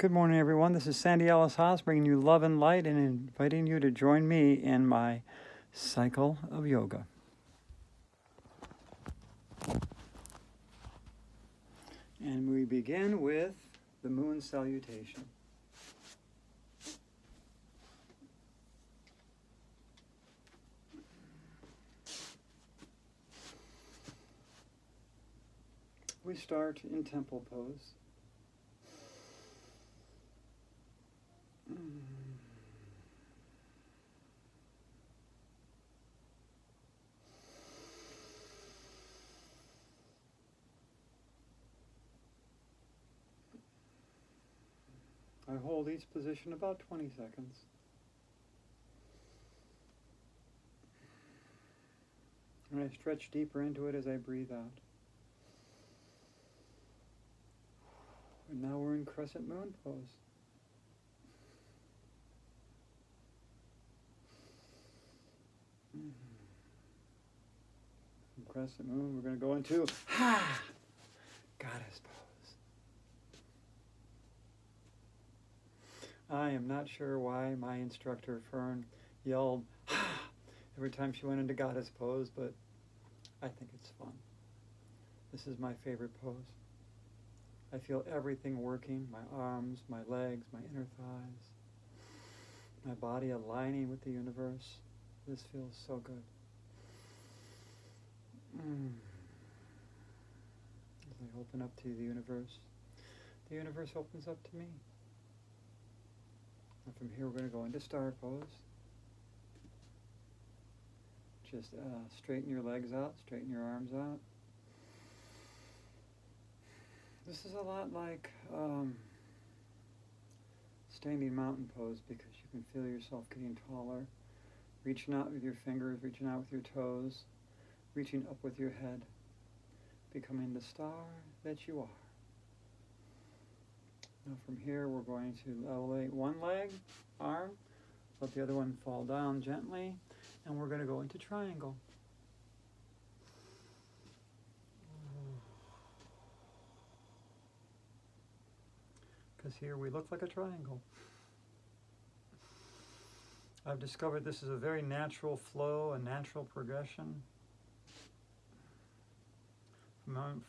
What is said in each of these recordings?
Good morning, everyone. This is Sandy Ellis Haas bringing you love and light and inviting you to join me in my cycle of yoga. And we begin with the moon salutation. We start in temple pose. I hold each position about 20 seconds. And I stretch deeper into it as I breathe out. And now we're in crescent moon pose. From crescent moon, we're going to go into goddess pose. I am not sure why my instructor, Fern, yelled every time she went into goddess pose, but I think it's fun. This is my favorite pose. I feel everything working, my arms, my legs, my inner thighs, my body aligning with the universe. This feels so good. As I open up to the universe opens up to me. And from here we're going to go into star pose. Just straighten your legs out, straighten your arms out. This is a lot like standing mountain pose because you can feel yourself getting taller. Reaching out with your fingers, reaching out with your toes, reaching up with your head, becoming the star that you are. Now from here we're going to elevate one leg, arm, let the other one fall down gently, and we're going to go into triangle. Because here we look like a triangle. I've discovered this is a very natural flow, a natural progression.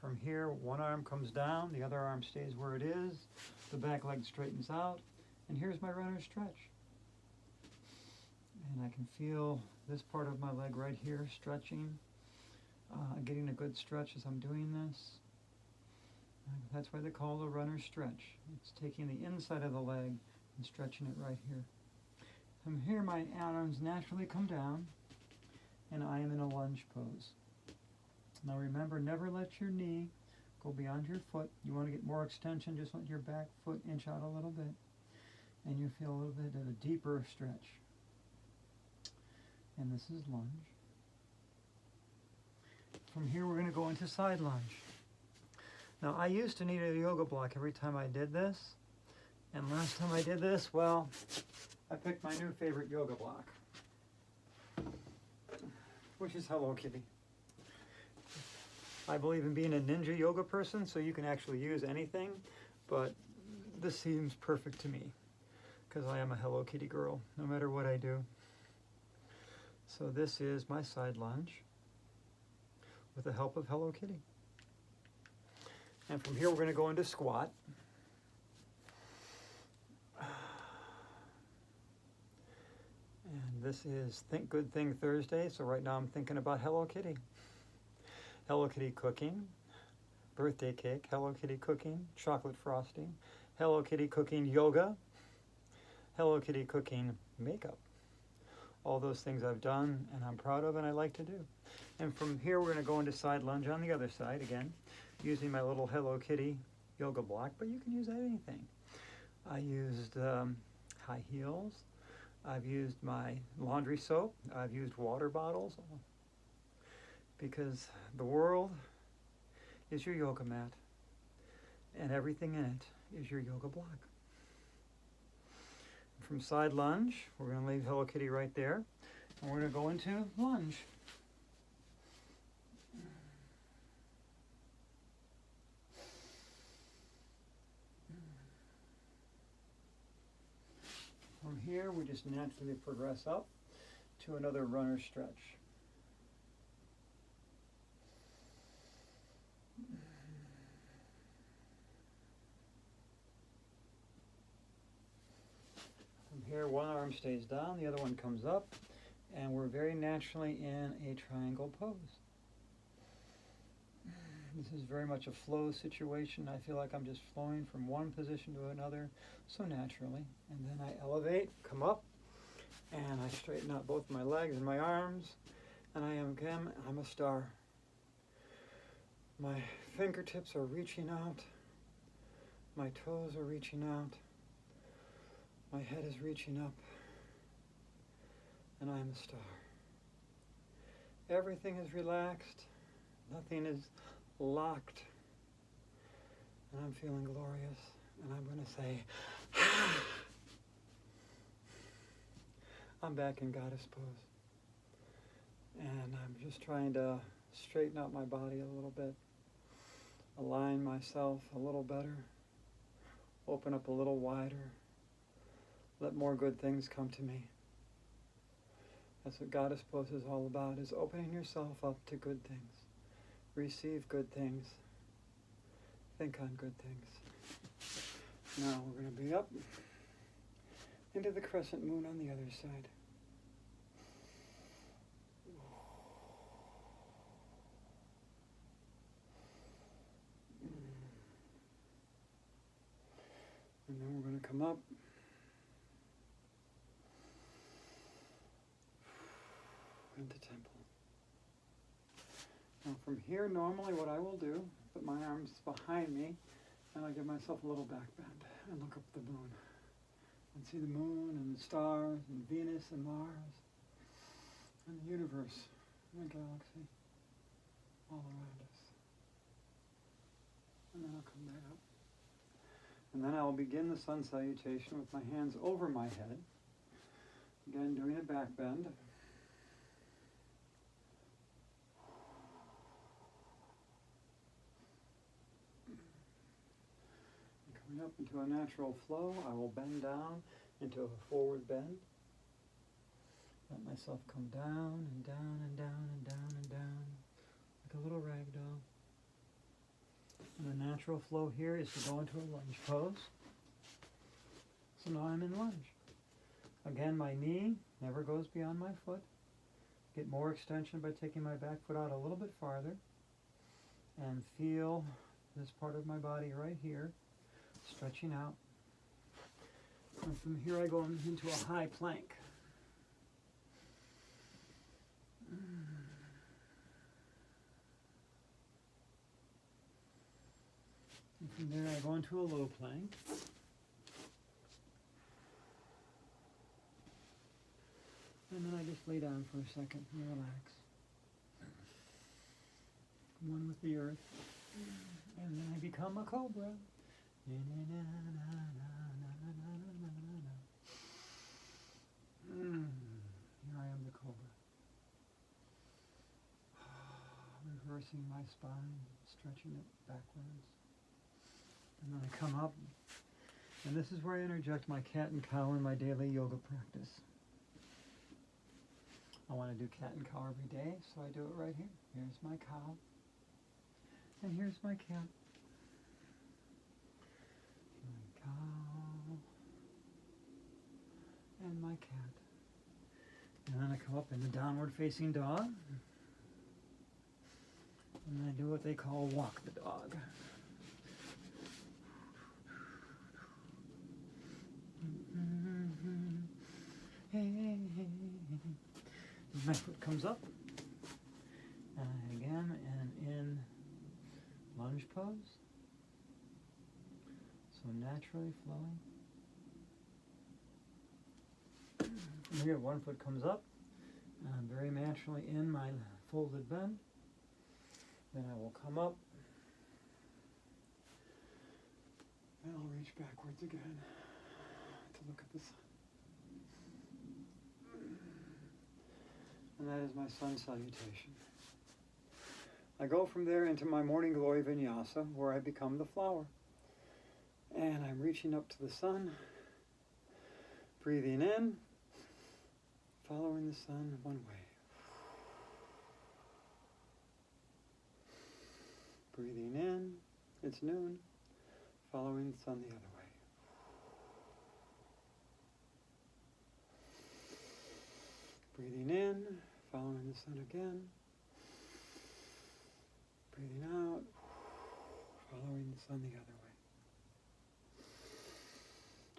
From here, one arm comes down, the other arm stays where it is, the back leg straightens out, and here's my runner stretch. And I can feel this part of my leg right here stretching, getting a good stretch as I'm doing this. That's why they call it a runner stretch. It's taking the inside of the leg and stretching it right here. From here, my arms naturally come down, and I am in a lunge pose. Now remember, never let your knee go beyond your foot. You want to get more extension, just let your back foot inch out a little bit, and you feel a little bit of a deeper stretch. And this is lunge. From here, we're going to go into side lunge. Now, I used to need a yoga block every time I did this, and last time I did this, well, I picked my new favorite yoga block, which is Hello Kitty. I believe in being a ninja yoga person, so you can actually use anything, but this seems perfect to me, because I am a Hello Kitty girl, no matter what I do. So this is my side lunge, with the help of Hello Kitty. And from here, we're going to go into squat. And this is Think Good Thing Thursday, so right now I'm thinking about Hello Kitty. Hello Kitty cooking, birthday cake, Hello Kitty cooking, chocolate frosting, Hello Kitty cooking yoga, Hello Kitty cooking makeup. All those things I've done and I'm proud of and I like to do. And from here we're going to go into side lunge on the other side again, using my little Hello Kitty yoga block, but you can use anything. I used high heels. I've used my laundry soap. I've used water bottles because the world is your yoga mat and everything in it is your yoga block. From side lunge, we're going to leave Hello Kitty right there, and we're going to go into lunge. we just naturally progress up to another runner stretch. From here, one arm stays down, the other one comes up, and we're very naturally in a triangle pose. This is very much a flow situation. I feel like I'm just flowing from one position to another so naturally. And then I elevate, come up, and I straighten out both my legs and my arms, and I'm a star. My fingertips are reaching out, my toes are reaching out, my head is reaching up, and I'm a star. Everything is relaxed, nothing is locked, and I'm feeling glorious, and I'm going to say, I'm back in goddess pose, and I'm just trying to straighten out my body a little bit, align myself a little better, open up a little wider, let more good things come to me. That's what goddess pose is all about, is opening yourself up to good things. Receive good things. Think on good things. Now we're going to be up into the crescent moon on the other side. And then we're going to come up into temple. Now from here, normally what I will do, put my arms behind me, and I give myself a little back bend and look up at the moon. And see the moon and the stars and Venus and Mars and the universe and the galaxy all around us. And then I'll come back up. And then I'll begin the sun salutation with my hands over my head. Again, doing a back bend. Coming up into a natural flow, I will bend down into a forward bend. Let myself come down and down and down and down and down, like a little rag doll. And the natural flow here is to go into a lunge pose. So now I'm in lunge. Again, my knee never goes beyond my foot. Get more extension by taking my back foot out a little bit farther. And feel this part of my body right here stretching out. And from here I go into a high plank. And from there I go into a low plank. And then I just lay down for a second and relax. One with the earth. And then I become a cobra. Here I am, the cobra. Reversing my spine, stretching it backwards. And then I come up, and this is where I interject my cat and cow in my daily yoga practice. I want to do cat and cow every day, so I do it right here. Here's my cow, and here's my cat. My cow, and my cat. And then I come up in the downward facing dog, and I do what they call walk the dog. My foot comes up, and I again am in lunge pose, so naturally flowing. From here, one foot comes up, and I'm very naturally in my folded bend. Then I will come up, and I'll reach backwards again to look at the sun. And that is my sun salutation. I go from there into my morning glory vinyasa, where I become the flower. And I'm reaching up to the sun, Breathing in, following the sun one way. Breathing in, it's noon, following the sun the other way. Breathing in, following the sun again. Breathing out, following the sun the other way.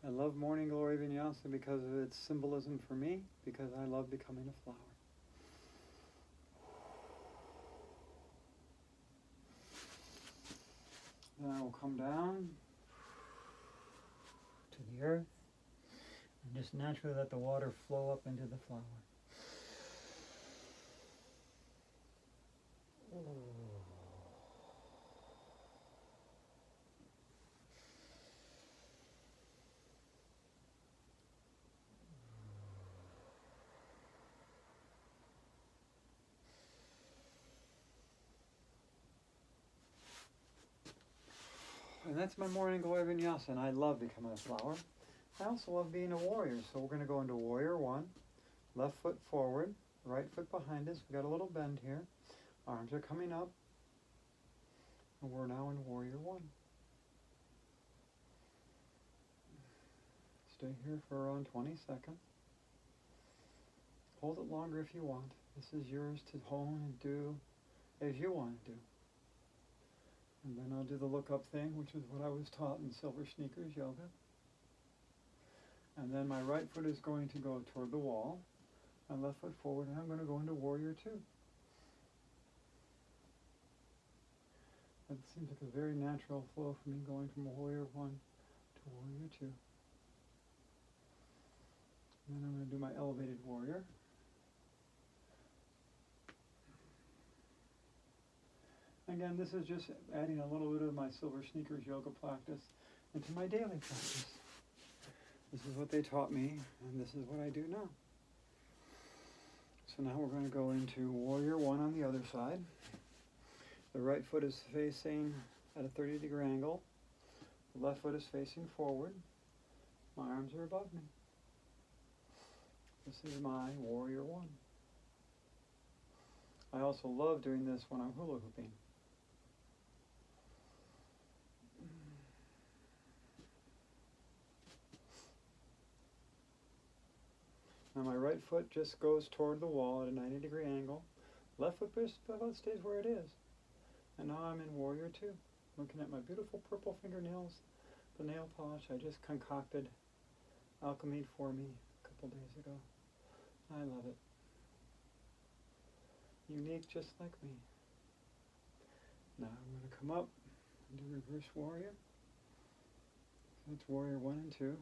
I love morning glory vinyasa because of its symbolism for me, because I love becoming a flower. Then I will come down to the earth and just naturally let the water flow up into the flower. And that's my morning glory vinyasa, and I love becoming a flower. I also love being a warrior, so we're going to go into warrior one. Left foot forward, right foot behind us. We got a little bend here. Arms are coming up. And we're now in warrior one. Stay here for around 20 seconds. Hold it longer if you want. This is yours to hone and do as you want to do. And then I'll do the look up thing, which is what I was taught in Silver Sneakers Yoga. And then my right foot is going to go toward the wall, my left foot forward, and I'm going to go into warrior two. That seems like a very natural flow for me, going from warrior one to warrior two. And then I'm going to do my elevated warrior. Again, this is just adding a little bit of my Silver Sneakers yoga practice into my daily practice. This is what they taught me, and this is what I do now. So now we're going to go into warrior one on the other side. The right foot is facing at a 30-degree angle. The left foot is facing forward. My arms are above me. This is my warrior one. I also love doing this when I'm hula hooping. Now my right foot just goes toward the wall at a 90-degree angle. Left foot just about stays where it is. And now I'm in warrior two, looking at my beautiful purple fingernails, the nail polish I just concocted Alchemy for me a couple days ago. I love it. Unique just like me. Now I'm going to come up and do reverse warrior. That's warrior one and two.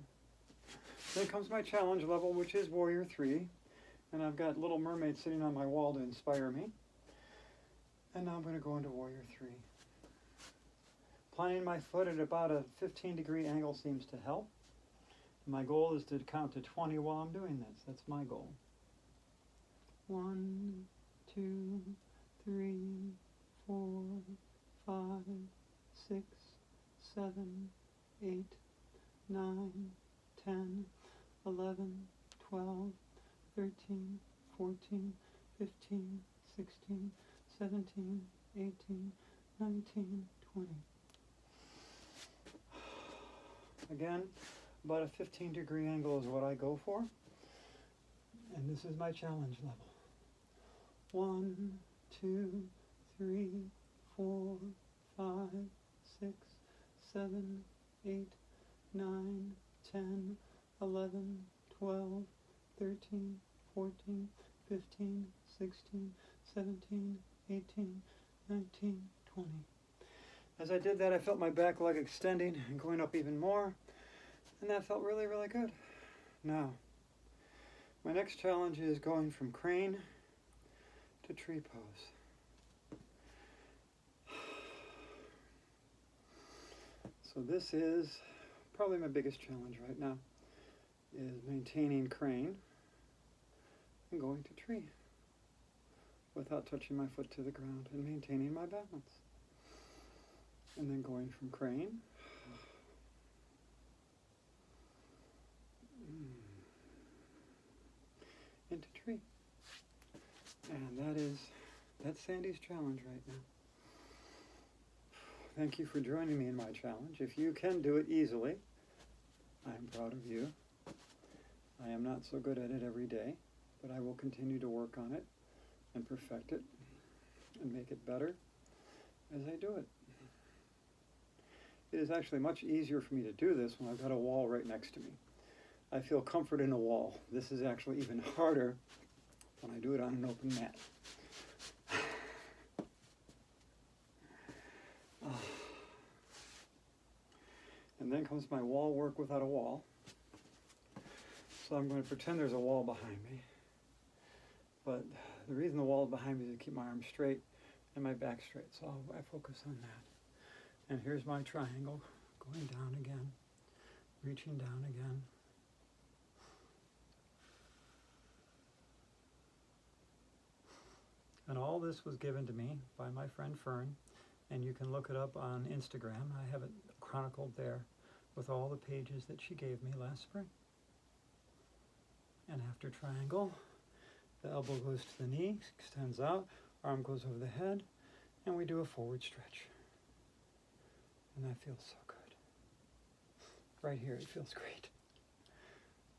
Then comes my challenge level, which is warrior three. And I've got Little Mermaid sitting on my wall to inspire me. And now I'm going to go into warrior three. Planting my foot at about a 15-degree angle seems to help. My goal is to count to 20 while I'm doing this. That's my goal. 1, 2, 3, 4, 5, 6, 7, 8, 9, 10, 11, 12, 13, 14, 15, 16, 17, 18, 19, 20. Again, about a 15-degree angle is what I go for. And this is my challenge level. 1, 2, 3, 4, 5, 6, 7, 8, 9, 10, 11, 12, 13, 14, 15, 16, 17, 18, 19, 20. As I did that, I felt my back leg extending and going up even more, and that felt really, really good. Now, my next challenge is going from crane to tree pose. So this is probably my biggest challenge right now, is maintaining crane and going to tree without touching my foot to the ground and maintaining my balance. And then going from crane 3. And that's Sandy's challenge right now. Thank you for joining me in my challenge. If you can do it easily, I'm proud of you. I am not so good at it every day, but I will continue to work on it and perfect it and make it better as I do it. It is actually much easier for me to do this when I've got a wall right next to me. I feel comfort in a wall. This is actually even harder when I do it on an open mat. And then comes my wall work without a wall. So I'm going to pretend there's a wall behind me. But the reason the wall is behind me is to keep my arms straight and my back straight. So I focus on that. And here's my triangle, going down again, reaching down again. And all this was given to me by my friend Fern, and you can look it up on Instagram. I have it chronicled there with all the pages that she gave me last spring. And after triangle, the elbow goes to the knee, extends out, arm goes over the head, and we do a forward stretch. And that feels so good. Right here, it feels great.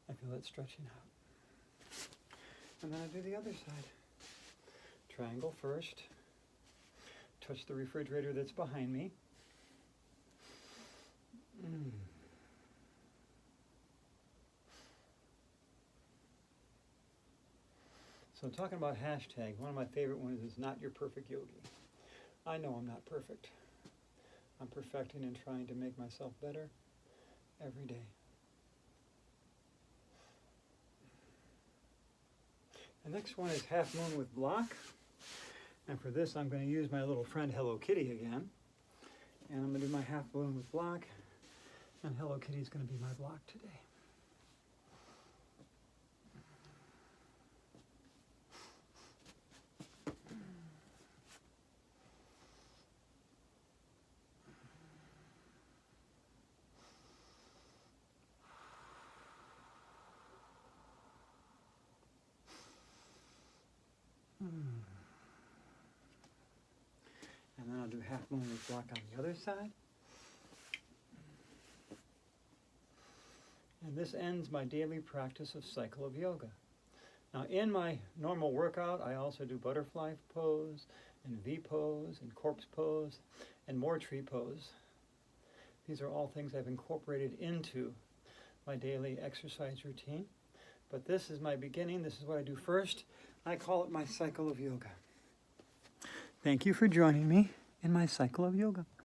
I feel it stretching out. And then I do the other side. Triangle first. Touch the refrigerator that's behind me. So talking about hashtag, one of my favorite ones is Not Your Perfect Yogi. I know I'm not perfect. I'm perfecting and trying to make myself better every day. The next one is Half Moon with Block. And for this, I'm going to use my little friend Hello Kitty again. And I'm going to do my half moon with block. And Hello Kitty is going to be my block today. And then I'll do half moon with block on the other side. And this ends my daily practice of cycle of yoga. Now in my normal workout, I also do butterfly pose, and V pose, and corpse pose, and more tree pose. These are all things I've incorporated into my daily exercise routine. But this is my beginning. This is what I do first. I call it my cycle of yoga. Thank you for joining me in my cycle of yoga.